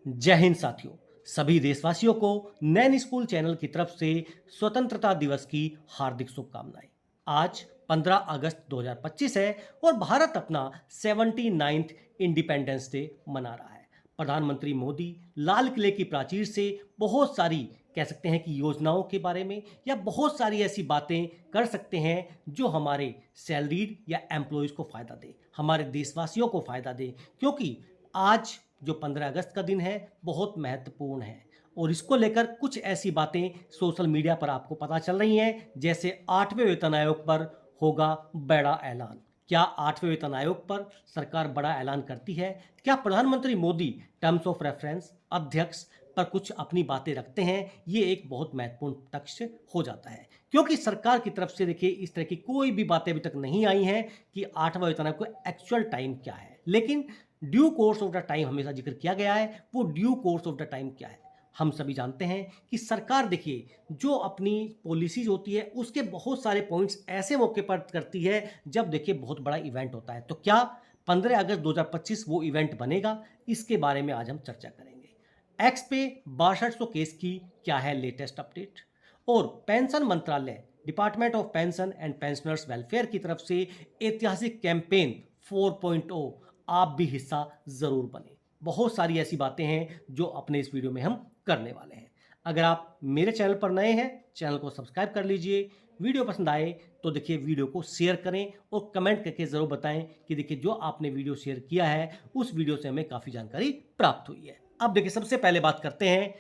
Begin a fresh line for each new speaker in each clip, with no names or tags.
जय हिंद साथियों। सभी देशवासियों को नैन स्कूल चैनल की तरफ से स्वतंत्रता दिवस की हार्दिक शुभकामनाएं। आज 15 अगस्त 2025 है और भारत अपना 79th इंडिपेंडेंस डे मना रहा है। प्रधानमंत्री मोदी लाल किले की प्राचीर से बहुत सारी कह सकते हैं कि योजनाओं के बारे में या बहुत सारी ऐसी बातें कर सकते हैं जो हमारे सैलरीड या एम्प्लॉयज़ को फ़ायदा दे, हमारे देशवासियों को फ़ायदा दे, क्योंकि आज जो 15 अगस्त का दिन है बहुत महत्वपूर्ण है और इसको लेकर कुछ ऐसी बातें सोशल मीडिया पर आपको पता चल रही हैं, जैसे 8वें वेतन आयोग पर होगा बड़ा ऐलान। क्या 8वें वेतन आयोग पर सरकार बड़ा ऐलान करती है? क्या प्रधानमंत्री मोदी टर्म्स ऑफ रेफरेंस अध्यक्ष पर कुछ अपनी बातें रखते हैं? ये एक बहुत महत्वपूर्ण तथ्य हो जाता है, क्योंकि सरकार की तरफ से देखिए इस तरह की कोई भी बातें अभी तक नहीं आई हैं कि 8वां वेतन आयोग का एक्चुअल टाइम क्या है। लेकिन due course of the time हमेशा जिक्र किया गया है। वो due course of the time क्या है? हम सभी जानते हैं कि सरकार देखिए जो अपनी पॉलिसीज होती है उसके बहुत सारे पॉइंट्स ऐसे मौके पर करती है जब देखिए बहुत बड़ा इवेंट होता है। तो क्या 15 अगस्त 2025 वो इवेंट बनेगा? इसके बारे में आज हम चर्चा करेंगे। एक्स पे 6200 केस की क्या है लेटेस्ट अपडेट, और पेंशन मंत्रालय department of pension and pensioners welfare की तरफ से ऐतिहासिक कैंपेन 4.0, आप भी हिस्सा ज़रूर बने। बहुत सारी ऐसी बातें हैं जो अपने इस वीडियो में हम करने वाले हैं। अगर आप मेरे चैनल पर नए हैं, चैनल को सब्सक्राइब कर लीजिए। वीडियो पसंद आए तो देखिए वीडियो को शेयर करें और कमेंट करके ज़रूर बताएं कि देखिए जो आपने वीडियो शेयर किया है उस वीडियो से हमें काफ़ी जानकारी प्राप्त हुई है। अब देखिए सबसे पहले बात करते हैं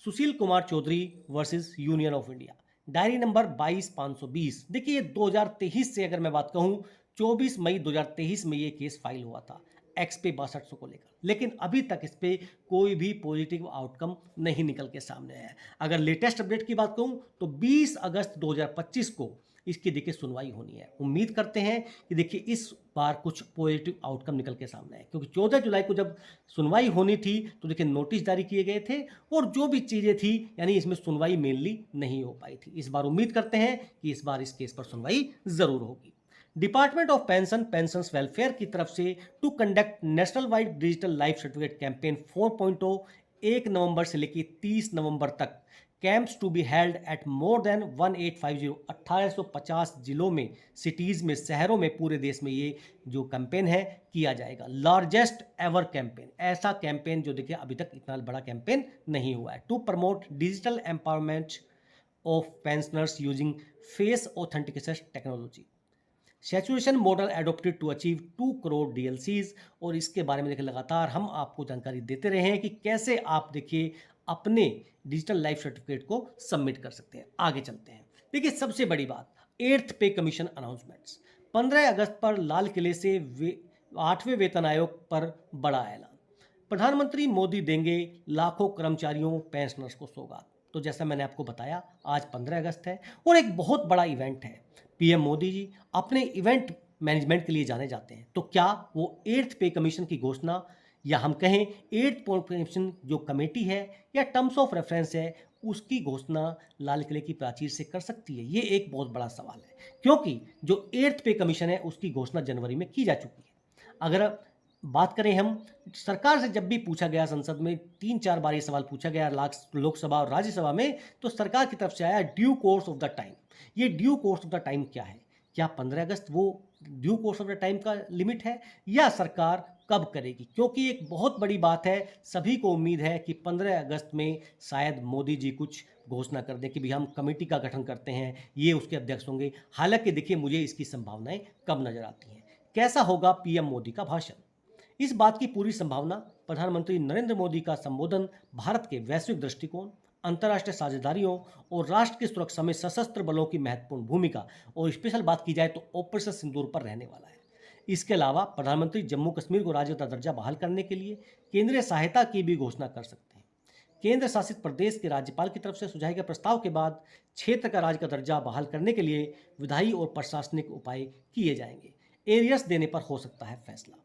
Sushil Kumar Chaudhary versus union of India, diary number 22520। देखिए ये 2023 से अगर मैं बात कहूँ, 24 मई 2023 में ये केस फाइल हुआ था एक्स पे 6200 को लेकर, लेकिन अभी तक इस पे कोई भी पॉजिटिव आउटकम नहीं निकल के सामने आया है। अगर लेटेस्ट अपडेट की बात कहूँ तो 20 अगस्त 2025 को इसकी देखिए सुनवाई होनी है। उम्मीद करते हैं कि देखिए इस बार कुछ पॉजिटिव आउटकम निकल के सामने आए, क्योंकि 14 जुलाई को जब सुनवाई होनी थी तो देखिए नोटिस जारी किए गए थे और जो भी चीज़ें थी यानी इसमें सुनवाई मेनली नहीं हो पाई थी। इस बार उम्मीद करते हैं कि इस बार इस केस पर सुनवाई ज़रूर होगी। डिपार्टमेंट ऑफ पेंशंस वेलफेयर की तरफ से to conduct nationwide digital life certificate campaign 4.0 1 नवंबर से लेकर 30 नवंबर तक camps to be held at more than 1850 1850 जिलों में, सिटीज़ में, शहरों में, पूरे देश में ये जो कैंपेन है किया जाएगा। लार्जेस्ट एवर कैंपेन, ऐसा कैंपेन जो देखिए अभी तक इतना बड़ा कैंपेन नहीं हुआ है। To promote digital empowerment of pensioners using face authentication technology, saturation model adopted to achieve 2 crore DLCs. और इसके बारे में देखिए लगातार हम आपको जानकारी देते रहे हैं कि कैसे आप देखिए अपने डिजिटल लाइफ सर्टिफिकेट को सबमिट कर सकते हैं। आगे चलते हैं। देखिए सबसे बड़ी बात, 8th पे कमीशन अनाउंसमेंट्स। 15 अगस्त पर लाल किले से 8वें वेतन आयोग पर बड़ा ऐलान। प्रधानमंत्री मोदी देंगे लाखों कर्मचारियों पेंशनर्स को सौगात। तो जैसा मैंने आपको बताया आज 15 अगस्त है और एक बहुत बड़ा इवेंट है। पीएम मोदी जी अपने इवेंट मैनेजमेंट के लिए जाने जाते हैं, तो क्या वो 8th पे कमीशन की घोषणा या हम कहें 8th पे कमीशन जो कमेटी है या टर्म्स ऑफ रेफरेंस है उसकी घोषणा लाल किले की प्राचीर से कर सकती है? ये एक बहुत बड़ा सवाल है, क्योंकि जो 8th पे कमीशन है उसकी घोषणा जनवरी में की जा चुकी है। अगर बात करें हम, सरकार से जब भी पूछा गया, संसद में 3-4 बार ये सवाल पूछा गया, लोकसभा और राज्यसभा में, तो सरकार की तरफ से आया due course of the time. ये due course of the time क्या है? क्या 15 अगस्त वो due course of the time का लिमिट है या सरकार कब करेगी? क्योंकि एक बहुत बड़ी बात है, सभी को उम्मीद है कि 15 अगस्त में शायद मोदी जी कुछ घोषणा कर दें कि भाई हम कमेटी का गठन करते हैं, ये उसके अध्यक्ष होंगे। हालांकि देखिए मुझे इसकी संभावनाएं कम नजर आती हैं। कैसा होगा पीएम मोदी का भाषण? इस बात की पूरी संभावना प्रधानमंत्री नरेंद्र मोदी का संबोधन भारत के वैश्विक दृष्टिकोण, अंतर्राष्ट्रीय साझेदारियों और राष्ट्र की सुरक्षा में सशस्त्र बलों की महत्वपूर्ण भूमिका, और स्पेशल बात की जाए तो ऑपरेशन सिंदूर पर रहने वाला है। इसके अलावा प्रधानमंत्री जम्मू कश्मीर को राज्य का दर्जा बहाल करने के लिए केंद्रीय सहायता की भी घोषणा कर सकते हैं। केंद्र शासित प्रदेश के राज्यपाल की तरफ से सुझाए गए प्रस्ताव के बाद क्षेत्र का राज्य का दर्जा बहाल करने के लिए विधायी और प्रशासनिक उपाय किए जाएंगे। एरियर्स देने पर हो सकता है फैसला।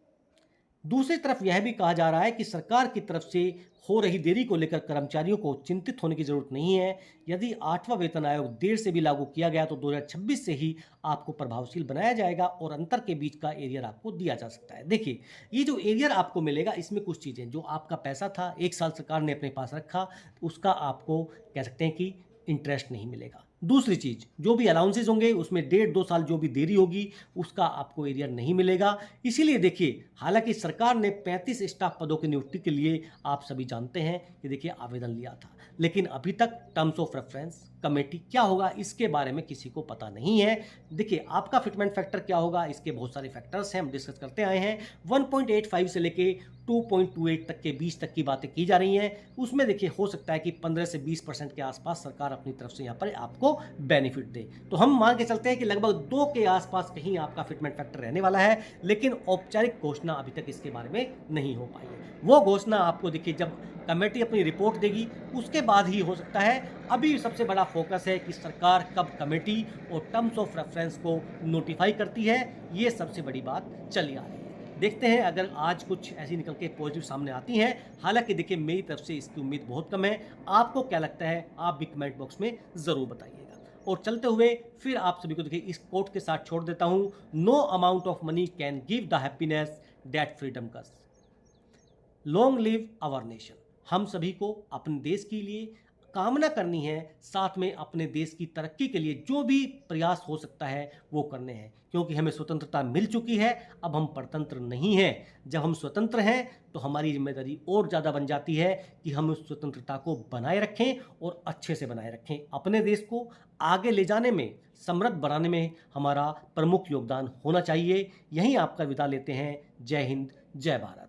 दूसरी तरफ यह भी कहा जा रहा है कि सरकार की तरफ से हो रही देरी को लेकर कर्मचारियों को चिंतित होने की जरूरत नहीं है। यदि 8वां वेतन आयोग देर से भी लागू किया गया तो 2026 से ही आपको प्रभावशील बनाया जाएगा और अंतर के बीच का एरियर आपको दिया जा सकता है। देखिए, ये जो एरियर आपको मिलेगा इसमें कुछ चीज़ें, जो आपका पैसा था 1 साल सरकार ने अपने पास रखा, उसका आपको कह सकते हैं कि इंटरेस्ट नहीं मिलेगा। दूसरी चीज़, जो भी अलाउंसेस होंगे उसमें 1.5-2 साल जो भी देरी होगी उसका आपको एरियर नहीं मिलेगा। इसीलिए देखिए, हालांकि सरकार ने 35 स्टाफ पदों की नियुक्ति के लिए, आप सभी जानते हैं कि देखिए, आवेदन लिया था, लेकिन अभी तक टर्म्स ऑफ रेफरेंस कमेटी क्या होगा इसके बारे में किसी को पता नहीं है। देखिए, आपका फिटमेंट फैक्टर क्या होगा, इसके बहुत सारे फैक्टर्स हैं, हम डिस्कस करते आए हैं। 1.85 से लेके 2.28 तक के बीच तक की बातें की जा रही हैं। उसमें देखिए, हो सकता है कि 15 से 20% के आसपास सरकार अपनी तरफ से यहाँ पर आपको बेनिफिट दे। तो हम मान के चलते हैं कि लगभग 2 के आसपास कहीं आपका फिटमेंट फैक्टर रहने वाला है, लेकिन औपचारिक घोषणा अभी तक इसके बारे में नहीं हो पाई है। वो घोषणा आपको देखिए, जब कमेटी अपनी रिपोर्ट देगी उसके बाद ही हो सकता है। अभी सबसे बड़ा फोकस है कि सरकार कब कमेटी और टर्म्स ऑफ रेफरेंस को नोटिफाई करती है, ये सबसे बड़ी बात चली आ रही है। देखते हैं अगर आज कुछ ऐसी निकल के पॉजिटिव सामने आती हैं। हालांकि देखिए, मेरी तरफ से इसकी उम्मीद बहुत कम है। आपको क्या लगता है, आप भी कमेंट बॉक्स में ज़रूर बताइएगा। और चलते हुए फिर आप सभी को देखिए इस कोट के साथ छोड़ देता हूँ, no amount of money can give the happiness that freedom कस। Long live our nation. हम सभी को अपने देश के लिए कामना करनी है, साथ में अपने देश की तरक्की के लिए जो भी प्रयास हो सकता है वो करने हैं, क्योंकि हमें स्वतंत्रता मिल चुकी है, अब हम परतंत्र नहीं हैं। जब हम स्वतंत्र हैं तो हमारी जिम्मेदारी और ज़्यादा बन जाती है कि हम उस स्वतंत्रता को बनाए रखें और अच्छे से बनाए रखें। अपने देश को आगे ले जाने में, समृद्ध बनाने में हमारा प्रमुख योगदान होना चाहिए। यहीं आपका विदा लेते हैं। जय हिंद, जय भारत।